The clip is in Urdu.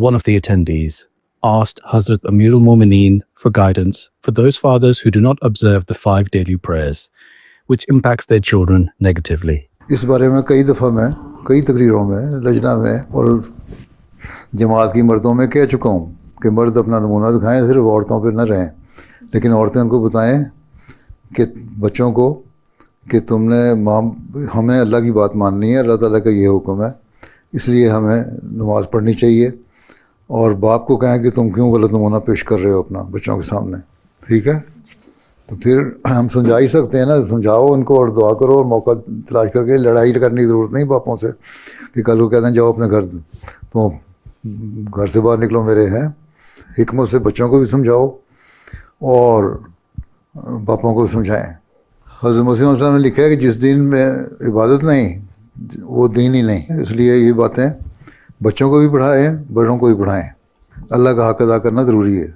one of the attendees asked Hazrat Amir al-Mumineen for guidance for those fathers who do not observe the 5 daily prayers, which impacts their children negatively. اس بارے میں کئی دفعہ میں کئی تقریروں میں لجنہ میں اور جماعت کی مردوں میں کہہ چکا ہوں کہ مرد اپنا نمونہ دکھائیں، صرف عورتوں پہ نہ رہیں، لیکن عورتیں ان کو بتائیں کہ بچوں کو کہ تم نے ہمیں اللہ کی بات ماننی ہے، اللہ تعالیٰ کا یہ حکم ہے، اس لیے ہمیں نماز پڑھنی چاہیے، اور باپ کو کہیں کہ تم کیوں غلط نمونہ پیش کر رہے ہو اپنا بچوں کے سامنے. ٹھیک ہے، تو پھر ہم سمجھا ہی سکتے ہیں نا، سمجھاؤ ان کو اور دعا کرو اور موقع تلاش کر کے. لڑائی کرنے کی ضرورت نہیں باپوں سے کہ کل کو کہتے ہیں جاؤ اپنے گھر، تو گھر سے باہر نکلو میرے. ہیں حکمت سے بچوں کو بھی سمجھاؤ اور باپوں کو بھی سمجھائیں. حضرت مسیح علیہ السلام نے لکھا ہے کہ جس دین میں عبادت نہیں وہ دین ہی نہیں. اس لیے یہ باتیں بچوں کو بھی پڑھائیں، بڑوں کو بھی پڑھائیں. اللہ کا حق ادا کرنا ضروری ہے.